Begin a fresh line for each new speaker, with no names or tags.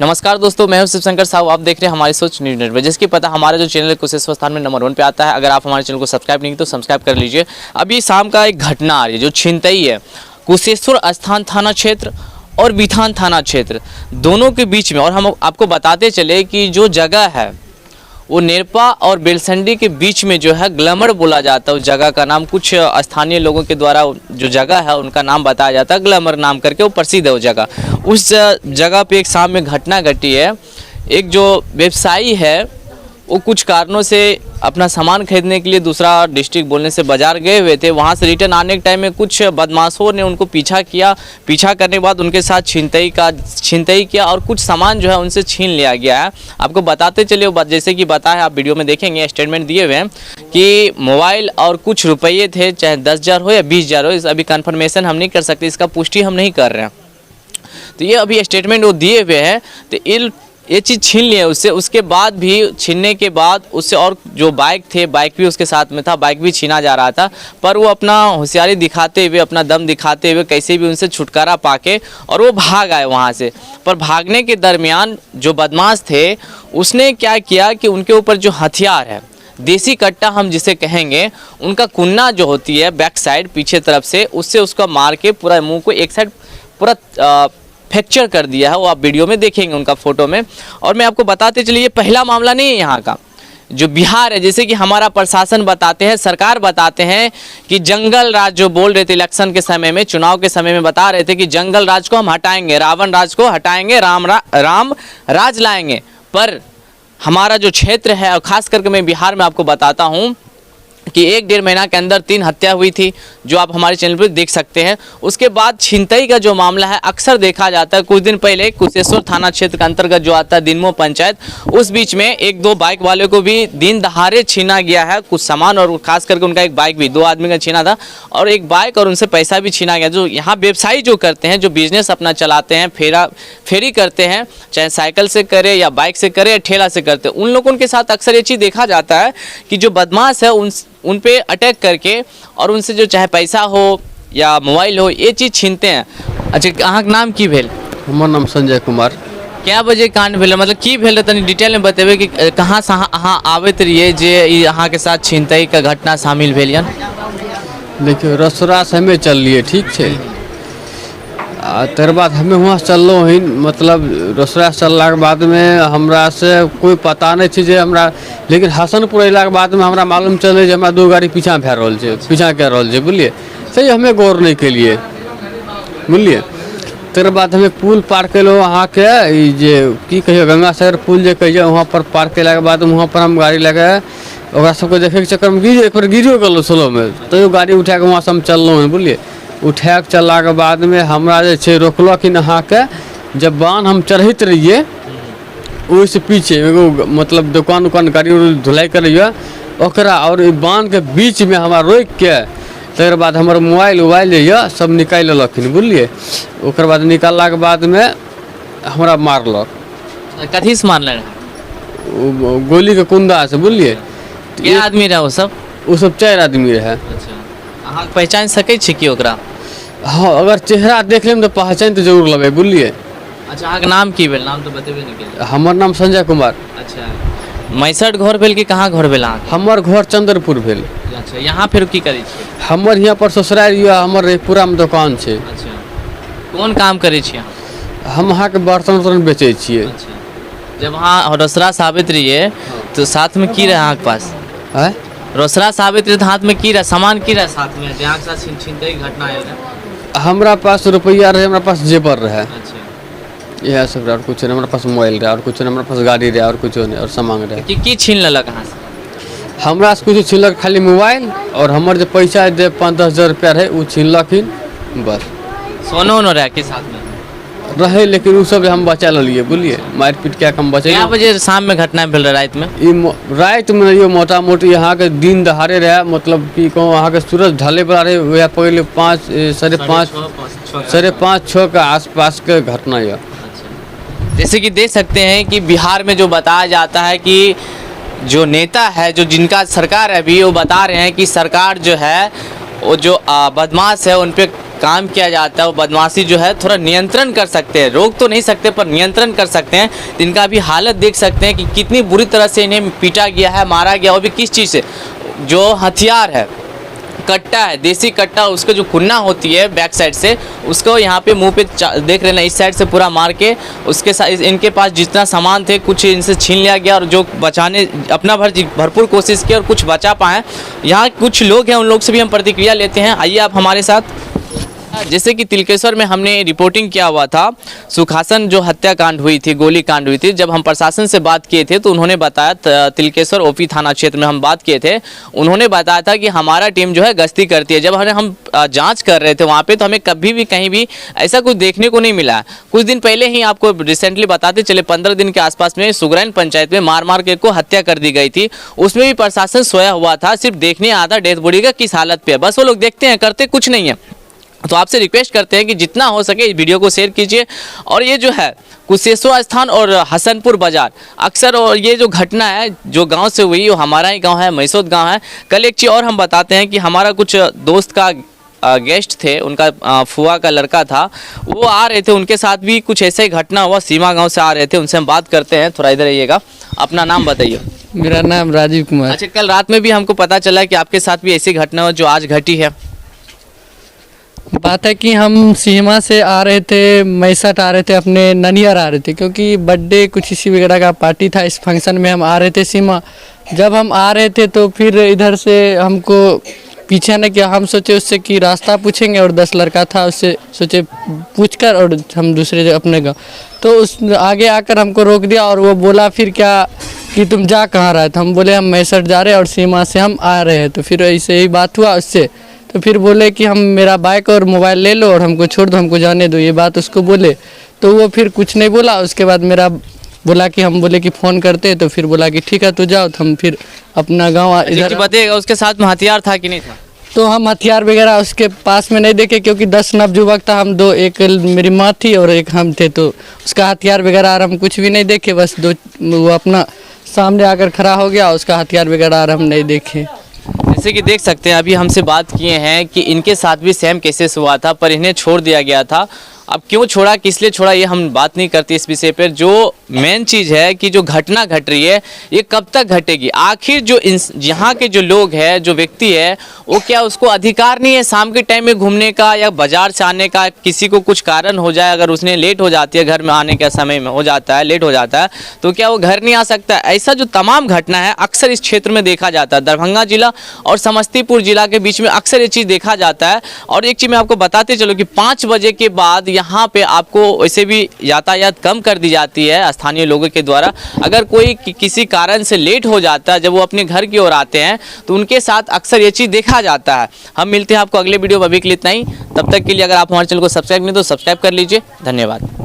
नमस्कार दोस्तों, मैं हूं शिव शंकर साहू। आप देख रहे हैं हमारी सोच न्यूज नेटवर्क, जिसकी पता हमारा जो चैनल है कुशेश्वर स्थान में नंबर 1 पे आता है। अगर आप हमारे चैनल को सब्सक्राइब नहीं तो सब्सक्राइब कर लीजिए। अभी शाम का एक घटना आ रही है जो छिनतई है, कुशेश्वर स्थान थाना क्षेत्र और बिथान थाना क्षेत्र दोनों के बीच में। और हम आपको बताते चले कि जो जगह है वो नेरपा और बेलसंडी के बीच में जो है ग्लैमर बोला जाता है। उस जगह का नाम कुछ स्थानीय लोगों के द्वारा जो जगह है उनका नाम बताया जाता है, ग्लैमर नाम करके वो प्रसिद्ध है वो जगह। उस जगह पे एक शाम में घटना घटी है। एक जो व्यवसायी है वो कुछ कारणों से अपना सामान खरीदने के लिए दूसरा डिस्ट्रिक्ट बोलने से बाज़ार गए हुए थे। वहाँ से रिटर्न आने के टाइम में कुछ बदमाशों ने उनको पीछा किया। पीछा करने के बाद उनके साथ छिनतई किया और कुछ सामान जो है उनसे छीन लिया गया है। आपको बताते चलिए वो बात, जैसे कि बताया आप वीडियो में देखेंगे, स्टेटमेंट दिए हुए हैं कि मोबाइल और कुछ रुपये थे, चाहे 10,000 हो या 20,000 हो। इस अभी कन्फर्मेशन हम नहीं कर सकते, इसका पुष्टि हम नहीं कर रहे हैं। तो ये अभी स्टेटमेंट वो दिए हुए हैं। तो ये चीज़ छीन लिए उससे। उसके बाद भी छीनने के बाद उससे और जो बाइक थे, बाइक भी उसके साथ में था, बाइक भी छीना जा रहा था। पर वो अपना होशियारी दिखाते हुए, अपना दम दिखाते हुए कैसे भी उनसे छुटकारा पाके और वो भाग आए वहाँ से। पर भागने के दरमियान जो बदमाश थे उसने क्या किया कि उनके ऊपर जो हथियार है, देसी कट्टा हम जिसे कहेंगे, उनका कुन्ना जो होती है बैक साइड पीछे तरफ से, उससे उसका मार के पूरा मुँह को एक साइड पूरा फ्रैक्चर कर दिया है। वो आप वीडियो में देखेंगे उनका फोटो में। और मैं आपको बताते चलिए, ये पहला मामला नहीं है यहाँ का। जो बिहार है, जैसे कि हमारा प्रशासन बताते हैं, सरकार बताते हैं कि जंगल राज जो बोल रहे थे इलेक्शन के समय में, चुनाव के समय में बता रहे थे कि जंगल राज को हम हटाएंगे, रावण राज को हटाएंगे, राम राज लाएंगे। पर हमारा जो क्षेत्र है और ख़ास करके मैं बिहार में आपको बताता हूँ कि 1-1.5 महीना के अंदर 3 हत्या हुई थी, जो आप हमारे चैनल पर देख सकते हैं। उसके बाद छिनतई का जो मामला है अक्सर देखा जाता है। कुछ दिन पहले कुशेश्वर थाना क्षेत्र के अंतर्गत जो आता है दिनमो पंचायत, उस बीच में 1-2 बाइक वाले को भी दिन दहाड़े छीना गया है कुछ सामान, और खास करके उनका एक बाइक भी 2 आदमी का छीना था और एक बाइक, और उनसे पैसा भी छीना गया। जो यहाँ व्यवसायी जो करते हैं, जो बिजनेस अपना चलाते हैं, फेरी करते हैं, चाहे साइकिल से करे या बाइक से करे या ठेला से करते हैं, उन लोगों के साथ अक्सर ये चीज़ देखा जाता है कि जो बदमाश है उन पे अटैक करके और उनसे जो चाहे पैसा हो या मोबाइल हो, ये चीज़ छीनते हैं। अच्छा, अहाँ के नाम की भेल?
हमार नाम संजय कुमार।
क्या बजे कांड भेल, मतलब की भेल रहे, तनी डिटेल में बतेबे कि कहाँ से अहाँ आबैत रहिए जे अहाँ के साथ छिनतई का घटना शामिल भेल यन?
देखियो, रसोरा से हमें चल लिए, ठीक है। तर बाद हमें वहाँ चललो ही, मतलब रसोरा चलला के बाद में हमरा से कोई पता नहीं थी जे हमरा, लेकिन हसनपुर अला के बाद में हमरा मालूम चले जे हमरा 2 गाड़ी पीछा भै रहल छै, पीछा कह रहल छै, बुझलिए। सही हमें गौर नहीं केलिए, बुझलिए। तर बाद हमें पुल पार कैलो अहाँ के जे की कहियो गंगा सागर पुल जे कहियो, वहाँ पर पार कैला के बाद वहाँ पर हम गाड़ी लगे ओकरा सबके देखे के चक्कर में एक बार गिरियो गेलो स्लो में, तो गाड़ी उठा के वहाँ से हम चललो, बुझलिए। उठा के चलला के बाद में हमरा जे छै रोकलखिन अहाँ के। जब बांध हम चढ़ैत रहिए ओहिसे पीछे एगो मतलब दुकान गाड़ी धुलाई करैया ओकरा, और बांध के बीच में हमरा रोक के तकर बाद हमर मोबाइल जे सब निकालि लेलखिन, बुझलिए। ओकर बाद निकालला के बाद में हमरा मारलक।
कथी से मारले?
गोली के कुंदा से, बुझलिए।
के आदमी रहे वो सब?
4 आदमी रहे।
अच्छा, अहाँ पहचान सकै छी कि ओकरा?
हाँ, अगर चेहरा देख लेम तो पहचान तो जरूर लेबै, बुझलिए।
अच्छा, अहाँके नाम की भेल? नाम तो बतेबे नहीं केलिए।
हमर नाम संजय कुमार।
अच्छा, मैसठ घर भेल कि कहाँ घर भेल अहाँके?
हमर घर चंद्रपुर भेल।
अच्छा, यहाँ फिर की करै छियै?
हमर यहाँ पर ससुराल या हमर पूरा में दुकान छै।
अच्छा, कोन काम करै छियै अहाँ?
हम अहाँ के बर्तन बेचै छियै।
अच्छा, जब अहाँ रोसड़ा से आबैत रहिए तो साथ में की रहे अहाँ के पास?
है
रोसड़ा से आबैत रहिए तो हाथ में की रहे, सामान की रहे साथ में जे अहाँ के साथ छिनतई घटना आयल रहे?
हमरा पास रुपया रहे, हमरा पास जेवर रहे।
अच्छा,
यह सब रहे, और कुछ नहीं। हमरा पास मोबाइल रहे, और कुछ नहीं। हमरा पास गाड़ी रहे, और कुछ नहीं, और सामान रहे।
की छीन लेलक अहाँ से?
हमरा से कुछ छीनलक, खाली मोबाइल, और हमर जो पैसा दे 5-10 हज़ार रुपया रहे वो छीनलखिन, बस।
सोनो उनो रहे के साथ में
रहे, लेकिन वो सब हम बचा लिये, बुझलिए। मार पीट के हम बचे।
क्या बजे शाम में घटना भेल रहे? रात में?
रात में यो मोटा मोटी यहाँ के दिन दहाड़े रहे, मतलब कि कहूँ अहाँ के सूरज ढले वाला रहे, वह पहले 5-6 के आसपास के घटना यह।
जैसे कि देख सकते हैं कि बिहार में जो बताया जाता है कि जो नेता है, जो जिनका सरकार है अभी, वो बता रहे हैं कि सरकार जो है वो जो बदमाश है उन पे काम किया जाता है वो बदमाशी जो है थोड़ा नियंत्रण कर सकते हैं, रोक तो नहीं सकते पर नियंत्रण कर सकते हैं। तो इनका अभी हालत देख सकते हैं कि कितनी बुरी तरह से इन्हें पीटा गया है, मारा गया, वो भी किस चीज़ से, जो हथियार है, कट्टा है, देसी कट्टा, उसका जो कुन्ना होती है बैक साइड से, उसको यहाँ पे मुंह पे देख रहे हैं, इस साइड से पूरा मार के उसके साथ इनके पास जितना सामान थे कुछ इनसे छीन लिया गया और जो बचाने अपना भरपूर कोशिश की और कुछ बचा पाए। यहाँ कुछ लोग हैं, उन लोग से भी हम प्रतिक्रिया लेते हैं। आइए आप हमारे साथ। जैसे कि तिलकेश्वर में हमने रिपोर्टिंग किया हुआ था, सुखासन जो हत्याकांड हुई थी, गोली कांड हुई थी, जब हम प्रशासन से बात किए थे तो उन्होंने बताया, तिलकेश्वर ओपी थाना क्षेत्र में हम बात किए थे, उन्होंने बताया था कि हमारा टीम जो है गश्ती करती है। जब हम जांच कर रहे थे वहाँ पे तो हमें कभी भी कहीं भी ऐसा कुछ देखने को नहीं मिला। कुछ दिन पहले ही आपको रिसेंटली बताते चले, 15 दिन के आसपास में सुगरैन पंचायत में मार के को हत्या कर दी गई थी, उसमें भी प्रशासन सोया हुआ था, सिर्फ देखने आता डेथ बॉडी का किस हालत पे है, बस वो लोग देखते हैं, करते कुछ नहीं है। तो आपसे रिक्वेस्ट करते हैं कि जितना हो सके इस वीडियो को शेयर कीजिए। और ये जो है कुशेश्वर स्थान और हसनपुर बाजार अक्सर, और ये जो घटना है जो गांव से हुई वो हमारा ही गांव है, मैसोद गांव है। कल एक चीज़ और हम बताते हैं कि हमारा कुछ दोस्त का गेस्ट थे, उनका फुआ का लड़का था, वो आ रहे थे, उनके साथ भी कुछ ऐसा ही घटना हुआ, सीमा गाँव से आ रहे थे, उनसे हम बात करते हैं। थोड़ा इधर आइएगा, अपना नाम बताइए।
मेरा नाम राजीव कुमार।
अच्छा, कल रात में भी हमको पता चला कि आपके साथ भी ऐसी घटना हो जो आज घटी है।
बात है कि हम सीमा से आ रहे थे, मैसठ आ रहे थे, अपने ननियर आ रहे थे, क्योंकि बर्थडे कुछ इसी वगैरह का पार्टी था, इस फंक्शन में हम आ रहे थे सीमा। जब हम आ रहे थे तो फिर इधर से हमको पीछे न किया, हम सोचे उससे कि रास्ता पूछेंगे, और 10 लड़का था, उससे सोचे पूछकर और हम दूसरे अपने गाँव, तो उस आगे आकर हमको रोक दिया और वो बोला फिर क्या कि तुम जा कहाँ रहे थे। हम बोले हम मैसठ जा रहे हैं और सीमा से हम आ रहे हैं। तो फिर ऐसे ही बात हुआ उससे, तो फिर बोले कि हम मेरा बाइक और मोबाइल ले लो और हमको छोड़ दो, हमको जाने दो, ये बात उसको बोले। तो वो फिर कुछ नहीं बोला। उसके बाद मेरा बोला कि हम बोले कि फ़ोन करते, तो फिर बोला कि ठीक है तो जाओ। तो हम फिर अपना गांव इधर
बताइएगा, उसके साथ में हथियार था कि नहीं था?
तो हम हथियार वगैरह उसके पास में नहीं देखे, क्योंकि 10 नवयुवक था, हम दो, एक मेरी माँ थी और एक हम थे, तो उसका हथियार वगैरह और हम कुछ भी नहीं देखे। बस वो अपना सामने आकर खड़ा हो गया, उसका हथियार वगैरह और हम नहीं देखे।
जैसे कि देख सकते हैं, अभी हमसे बात किए हैं कि इनके साथ भी सेम केसेस हुआ था पर इन्हें छोड़ दिया गया था। अब क्यों छोड़ा, किस लिए छोड़ा, ये हम बात नहीं करते इस विषय पर। जो मेन चीज़ है कि जो घटना घट रही है ये कब तक घटेगी, आखिर जो यहाँ के जो लोग हैं, जो व्यक्ति है, वो क्या उसको अधिकार नहीं है शाम के टाइम में घूमने का या बाजार से आने का? किसी को कुछ कारण हो जाए, अगर उसने लेट हो जाती है, घर में आने का समय में हो जाता है, लेट हो जाता है, तो क्या वो घर नहीं आ सकता? ऐसा जो तमाम घटना है अक्सर इस क्षेत्र में देखा जाता है। दरभंगा जिला और समस्तीपुर जिला के बीच में अक्सर ये चीज़ देखा जाता है। और एक चीज़ मैं आपको बताते चलो कि 5 बजे के बाद यहाँ पे आपको वैसे भी यातायात कम कर दी जाती है स्थानीय लोगों के द्वारा। अगर कोई किसी कारण से लेट हो जाता है, जब वो अपने घर की ओर आते हैं, तो उनके साथ अक्सर ये चीज़ देखा जाता है। हम मिलते हैं आपको अगले वीडियो में, अभी के लिए इतना ही। तब तक के लिए अगर आप हमारे चैनल को सब्सक्राइब नहीं तो सब्सक्राइब कर लीजिए। धन्यवाद।